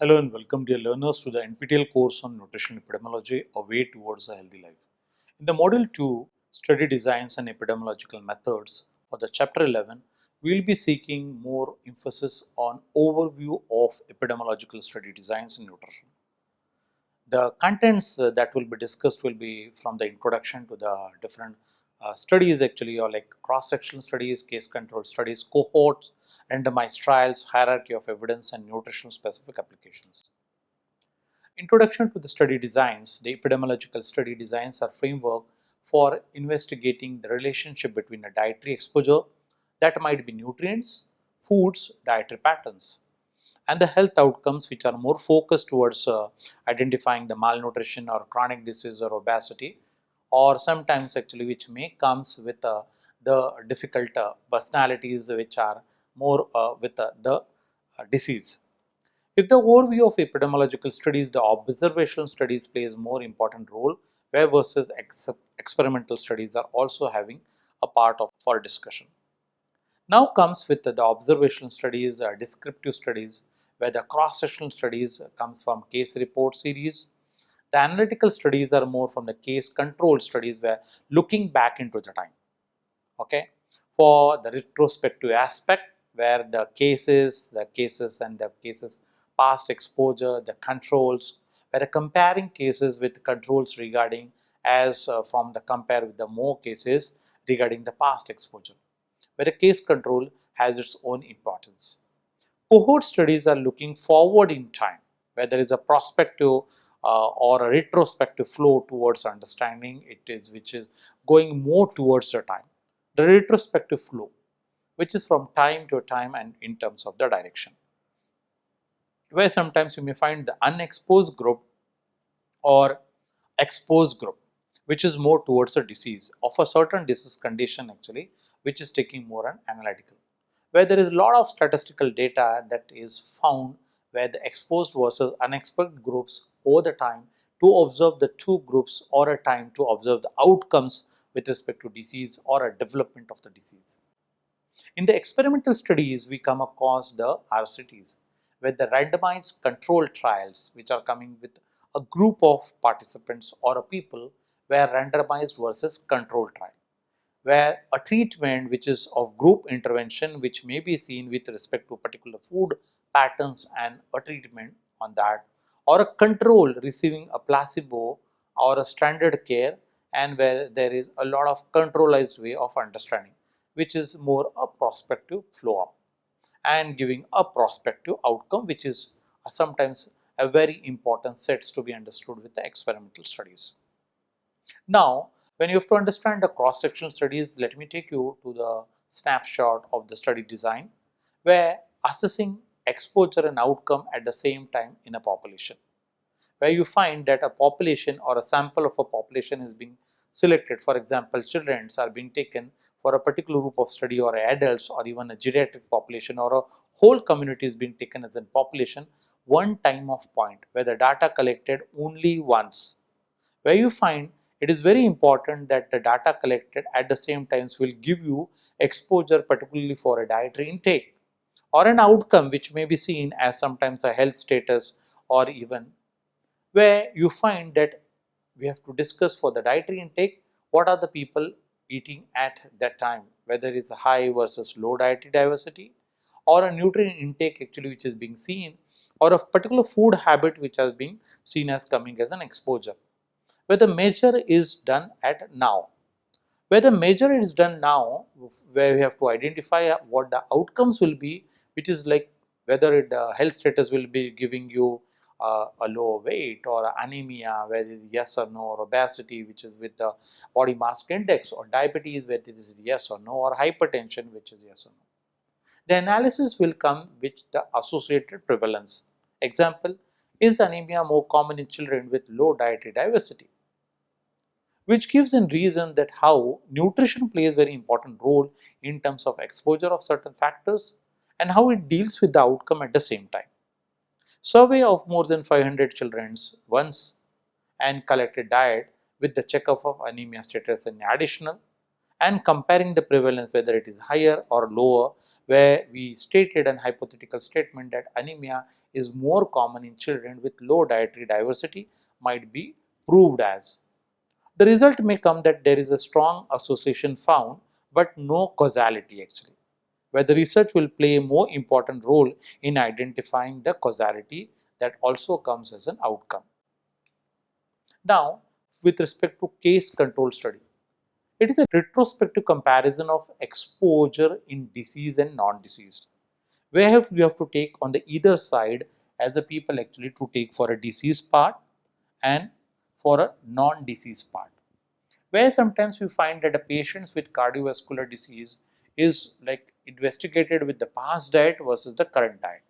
Hello and welcome dear learners to the NPTEL course on Nutrition Epidemiology, A Way Towards a Healthy Life. In the Module 2, Study Designs and Epidemiological Methods for the Chapter 11, we will be seeking more emphasis on overview of epidemiological study designs in nutrition. The contents that will be discussed will be from the introduction to the different studies actually, or like cross-sectional studies, case control studies, cohorts, randomized trials, hierarchy of evidence and nutritional specific applications. Introduction to the study designs. The epidemiological study designs are framework for investigating the relationship between a dietary exposure, that might be nutrients, foods, dietary patterns, and the health outcomes which are more focused towards identifying the malnutrition or chronic disease or obesity, or sometimes actually which may comes with the difficult personalities which are more with the disease. If the overview of epidemiological studies, the observational studies plays more important role, where versus experimental studies are also having a part of for discussion. Now comes with the observational studies, descriptive studies, where the cross-sectional studies comes from case report series. The analytical studies are more from the case control studies, where looking back into the time. Okay, for the retrospective aspect, where the cases and the cases past exposure, the controls, where the comparing cases with controls regarding as from the compare with the more cases regarding the past exposure, where the case control has its own importance. Cohort studies are looking forward in time, where there is a prospective or a retrospective flow towards understanding it is, which is going more towards the time. The retrospective flow, which is from time to time and in terms of the direction, where sometimes you may find the unexposed group or exposed group, which is more towards a disease of a certain disease condition actually, which is taking more an analytical, where there is a lot of statistical data that is found where the exposed versus unexposed groups over the time to observe the two groups or a time to observe the outcomes with respect to disease or a development of the disease. In the experimental studies, we come across the RCTs, where the randomized control trials, which are coming with a group of participants or a people, where randomized versus control trial, where a treatment which is of group intervention, which may be seen with respect to particular food patterns and a treatment on that, or a control receiving a placebo or a standard care, and where there is a lot of controlized way of understanding, which is more a prospective flow up and giving a prospective outcome, which is sometimes a very important sets to be understood with the experimental studies. Now, when you have to understand the cross-sectional studies, let me take you to the snapshot of the study design, where assessing exposure and outcome at the same time in a population, where you find that a population or a sample of a population is being selected. For example, children are being taken for a particular group of study, or adults, or even a geriatric population, or a whole community is being taken as a population, one time of point where the data collected only once, where you find it is very important that the data collected at the same times will give you exposure, particularly for a dietary intake or an outcome which may be seen as sometimes a health status, or even where you find that we have to discuss for the dietary intake what are the people eating at that time, whether it's a high versus low dietary diversity, or a nutrient intake actually which is being seen, or a particular food habit which has been seen as coming as an exposure, where the measure is done at now. Where the measure is done now, where we have to identify what the outcomes will be, which is like whether the health status will be giving you a low weight or anemia, whether it is yes or no, or obesity, which is with the body mass index, or diabetes, whether it is yes or no, or hypertension, which is yes or no. The analysis will come with the associated prevalence. Example, is anemia more common in children with low dietary diversity? Which gives a reason that how nutrition plays very important role in terms of exposure of certain factors and how it deals with the outcome at the same time. Survey of more than 500 children once and collected diet with the checkup of anemia status and additional, and comparing the prevalence whether it is higher or lower where we stated an hypothetical statement that anemia is more common in children with low dietary diversity might be proved as. The result may come that there is a strong association found, but no causality actually, where the research will play a more important role in identifying the causality that also comes as an outcome. Now, with respect to case control study, it is a retrospective comparison of exposure in disease and non-diseased, where we have to take on the either side as a people actually to take for a disease part and for a non-disease part, where sometimes we find that the patients with cardiovascular disease is like investigated with the past diet versus the current diet,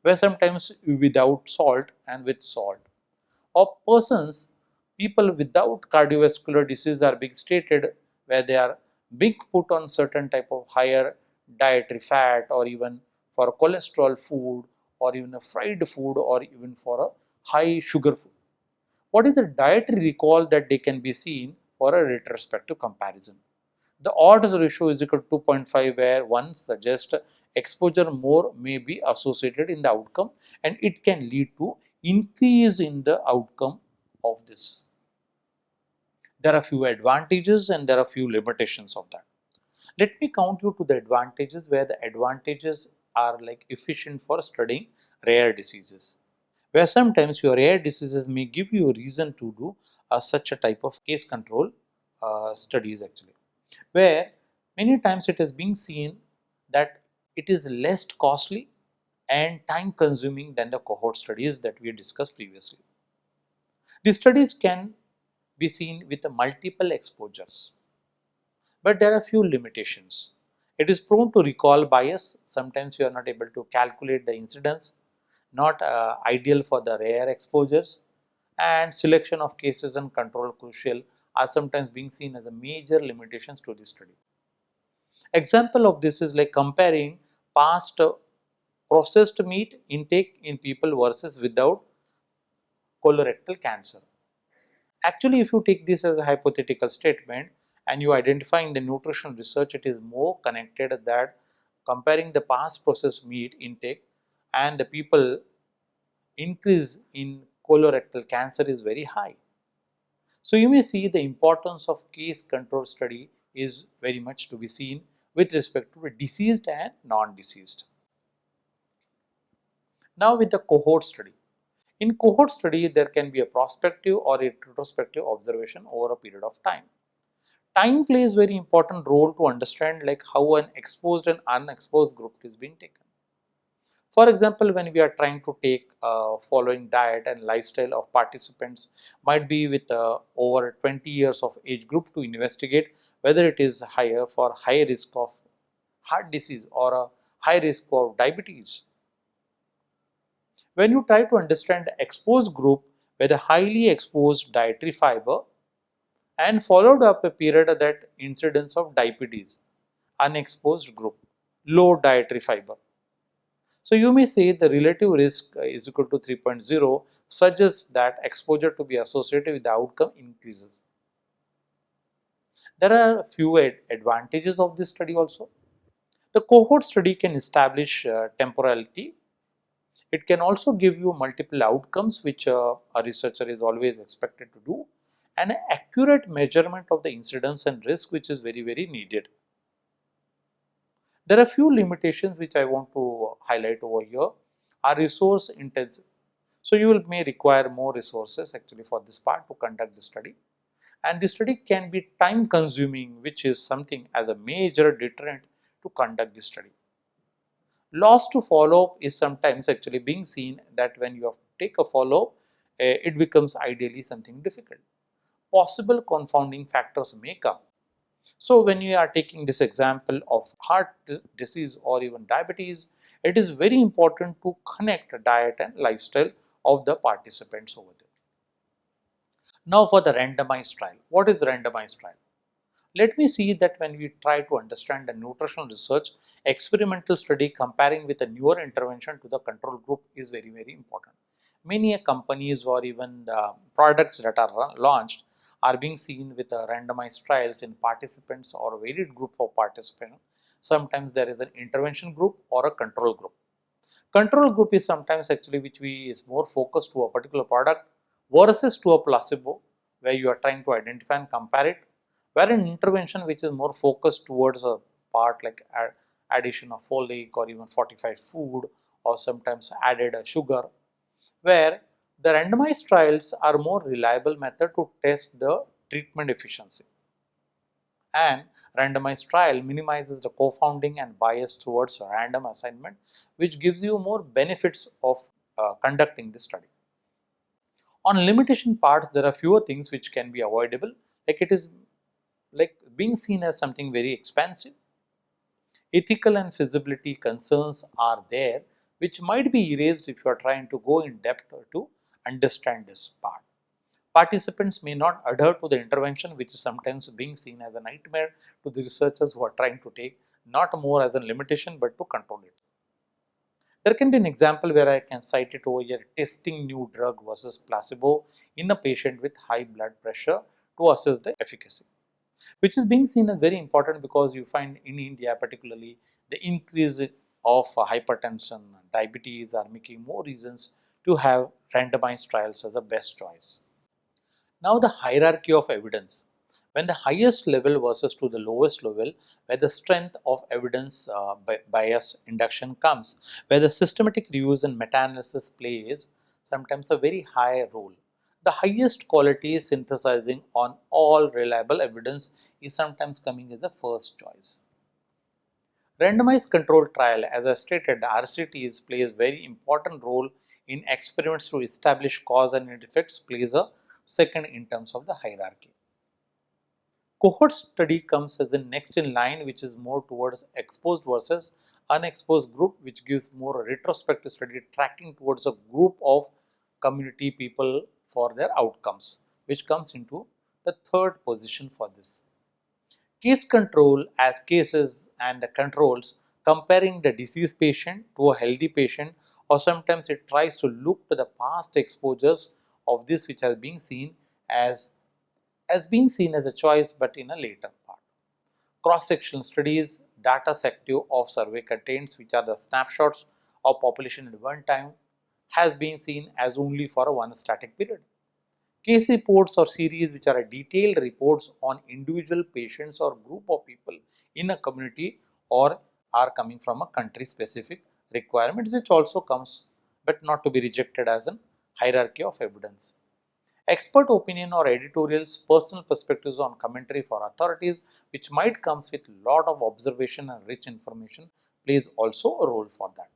where sometimes without salt and with salt, or persons, people without cardiovascular disease are being stated where they are being put on certain type of higher dietary fat, or even for cholesterol food, or even a fried food, or even for a high sugar food. What is the dietary recall that they can be seen for a retrospective comparison? The odds ratio is equal to 2.5, where one suggests exposure more may be associated in the outcome, and it can lead to increase in the outcome of this. There are few advantages and there are few limitations of that. Let me count you to the advantages, where the advantages are like efficient for studying rare diseases, where sometimes your rare diseases may give you a reason to do such a type of case control studies actually, where many times it has been seen that it is less costly and time consuming than the cohort studies that we discussed previously. These studies can be seen with multiple exposures, but there are few limitations. It is prone to recall bias. Sometimes you are not able to calculate the incidence, not ideal for the rare exposures, and selection of cases and control crucial are sometimes being seen as a major limitations to this study. Example of this is like comparing past processed meat intake in people versus without colorectal cancer. Actually, if you take this as a hypothetical statement and you identify in the nutritional research, it is more connected that comparing the past processed meat intake and the people increase in colorectal cancer is very high. So you may see the importance of case control study is very much to be seen with respect to deceased and non-deceased. Now with the cohort study. In cohort study, there can be a prospective or a retrospective observation over a period of time. Time plays very important role to understand like how an exposed and unexposed group is being taken. For example, when we are trying to take following diet and lifestyle of participants might be with over 20 years of age group to investigate whether it is higher for high risk of heart disease or a high risk of diabetes. When you try to understand the exposed group with a highly exposed dietary fiber and followed up a period of that incidence of diabetes, unexposed group, low dietary fiber. So you may say the relative risk is equal to 3.0 suggests that exposure to be associated with the outcome increases. There are a few advantages of this study also. The cohort study can establish temporality. It can also give you multiple outcomes which a researcher is always expected to do, and an accurate measurement of the incidence and risk which is very needed. There are few limitations which I want to highlight over here are resource intensive. So you will may require more resources actually for this part to conduct the study, and the study can be time consuming, which is something as a major deterrent to conduct the study. Loss to follow-up is sometimes actually being seen that when you have to take a follow-up, it becomes ideally something difficult. Possible confounding factors may come. So when you are taking this example of heart disease or even diabetes, it is very important to connect diet and lifestyle of the participants over there. Now for the randomized trial. What is randomized trial? Let me see that when we try to understand the nutritional research, experimental study comparing with a newer intervention to the control group is very important. Many companies or even the products that are launched are being seen with randomized trials in participants or varied group of participants. Sometimes there is an intervention group or a control group. Control group is sometimes actually which we is more focused to a particular product versus to a placebo, where you are trying to identify and compare it, where an intervention which is more focused towards a part like addition of folic or even fortified food, or sometimes added sugar, where the randomized trials are more reliable method to test the treatment efficiency. And randomized trial minimizes the confounding and bias towards random assignment, which gives you more benefits of conducting the study. On limitation parts, there are fewer things which can be avoidable, like it is like being seen as something very expensive. Ethical and feasibility concerns are there, which might be erased if you are trying to go in depth to understand this part. Participants may not adhere to the intervention, which is sometimes being seen as a nightmare to the researchers who are trying to take not more as a limitation but to control it. There can be an example where I can cite it over here: testing new drug versus placebo in a patient with high blood pressure to assess the efficacy, which is being seen as very important because you find in India particularly the increase of hypertension, diabetes are making more reasons to have randomized trials as the best choice. Now the hierarchy of evidence. When the highest level versus to the lowest level, where the strength of evidence bias induction comes, where the systematic reviews and meta-analysis plays sometimes a very high role. The highest quality synthesizing on all reliable evidence is sometimes coming as the first choice. Randomized control trial, as I stated, the RCTs plays very important role in experiments to establish cause and effects, plays a second in terms of the hierarchy. Cohort study comes as the next in line, which is more towards exposed versus unexposed group, which gives more retrospective study tracking towards a group of community people for their outcomes, which comes into the third position for this. Case control as cases and the controls comparing the diseased patient to a healthy patient, or sometimes it tries to look to the past exposures of this which has been seen as being seen as a choice but in a later part. Cross-sectional studies, data sective of survey contents, which are the snapshots of population at one time, has been seen as only for a one static period. Case reports or series which are detailed reports on individual patients or group of people in a community or are coming from a country specific requirements, which also comes but not to be rejected as a hierarchy of evidence. Expert opinion or editorials, personal perspectives on commentary for authorities, which might comes with lot of observation and rich information, plays also a role for that.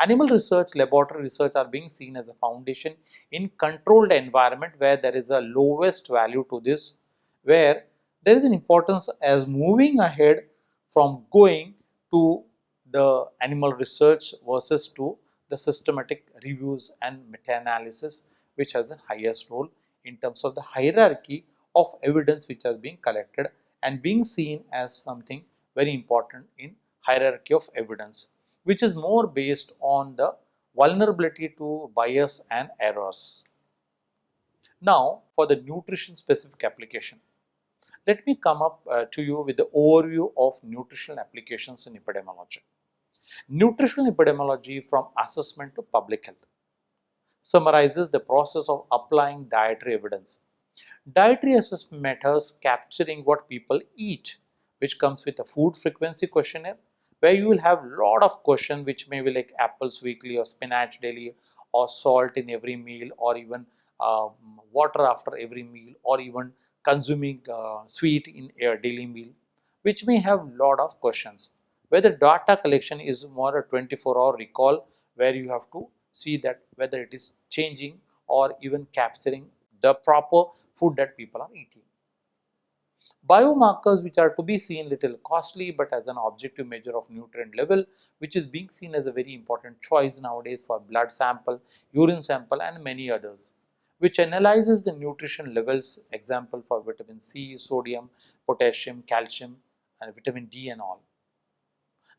Animal research, laboratory research are being seen as a foundation in controlled environment where there is a lowest value to this, where there is an importance as moving ahead from going to the animal research versus to the systematic reviews and meta-analysis, which has the highest role in terms of the hierarchy of evidence which has been collected and being seen as something very important in hierarchy of evidence, which is more based on the vulnerability to bias and errors. Now, for the nutrition specific application, let me come up to you with the overview of nutritional applications in epidemiology. Nutritional epidemiology from assessment to public health summarizes the process of applying dietary evidence. Dietary assessment methods capturing what people eat, which comes with a food frequency questionnaire, where you will have lot of questions which may be like apples weekly or spinach daily or salt in every meal or even water after every meal or even consuming sweet in a daily meal, which may have lot of questions. Where the data collection is more a 24-hour recall, where you have to see that whether it is changing or even capturing the proper food that people are eating. Biomarkers, which are to be seen little costly but as an objective measure of nutrient level, which is being seen as a very important choice nowadays for blood sample, urine sample and many others, which analyzes the nutrition levels, example for vitamin C, sodium, potassium, calcium and vitamin D and all.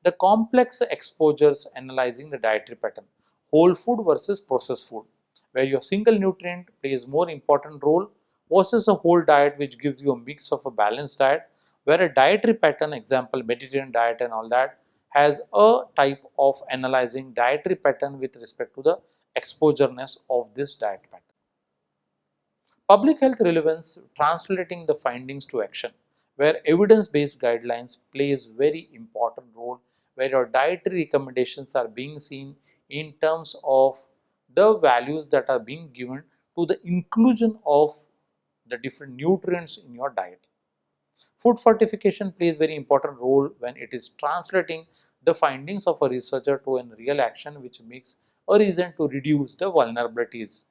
The complex exposures analyzing the dietary pattern, whole food versus processed food, where your single nutrient plays more important role versus a whole diet which gives you a mix of a balanced diet where a dietary pattern, example Mediterranean diet and all that, has a type of analyzing dietary pattern with respect to the exposureness of this diet pattern. Public health relevance, translating the findings to action, where evidence-based guidelines plays very important role, where your dietary recommendations are being seen in terms of the values that are being given to the inclusion of the different nutrients in your diet. Food fortification plays very important role when it is translating the findings of a researcher to a real action, which makes a reason to reduce the vulnerabilities.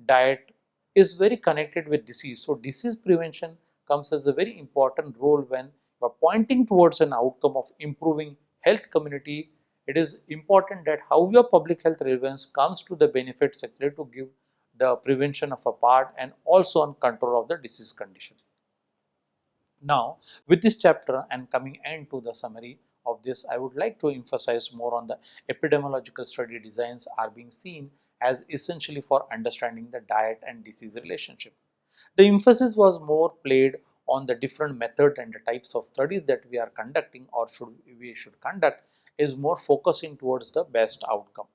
Diet is very connected with disease. So disease prevention comes as a very important role when you are pointing towards an outcome of improving health community. It is important that how your public health relevance comes to the benefits sector to give the prevention of a part and also on control of the disease condition. Now, with this chapter and coming end to the summary of this, I would like to emphasize more on the epidemiological study designs are being seen as essentially for understanding the diet and disease relationship. The emphasis was more played on the different method and the types of studies that we are conducting or we should conduct is more focusing towards the best outcome.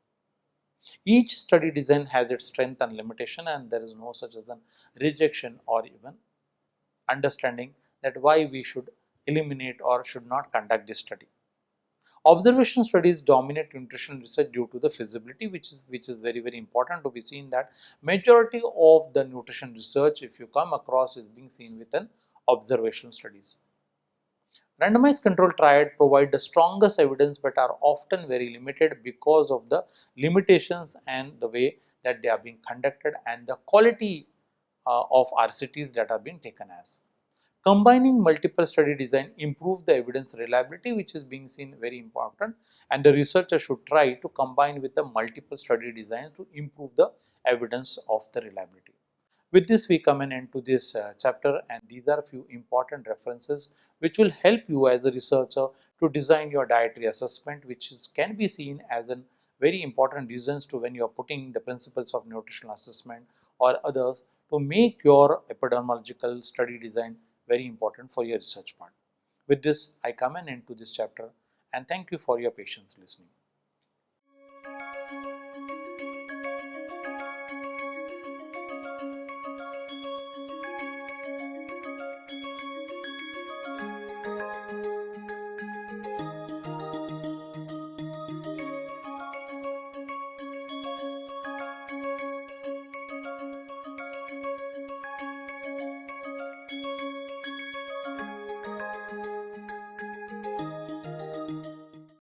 Each study design has its strength and limitation, and there is no such as an rejection or even understanding that why we should eliminate or should not conduct this study. Observation studies dominate nutrition research due to the feasibility, which is very important to be seen that majority of the nutrition research, if you come across, is being seen with an observational studies. Randomized control triad provide the strongest evidence but are often very limited because of the limitations and the way that they are being conducted and the quality of RCTs that are being taken as. Combining multiple study design improves the evidence reliability, which is being seen very important, and the researcher should try to combine with the multiple study design to improve the evidence of the reliability. With this, we come an end to this chapter, and these are a few important references which will help you as a researcher to design your dietary assessment, which can be seen as a very important reasons to when you are putting the principles of nutritional assessment or others to make your epidemiological study design very important for your research part. With this, I come an end to this chapter, and thank you for your patience listening.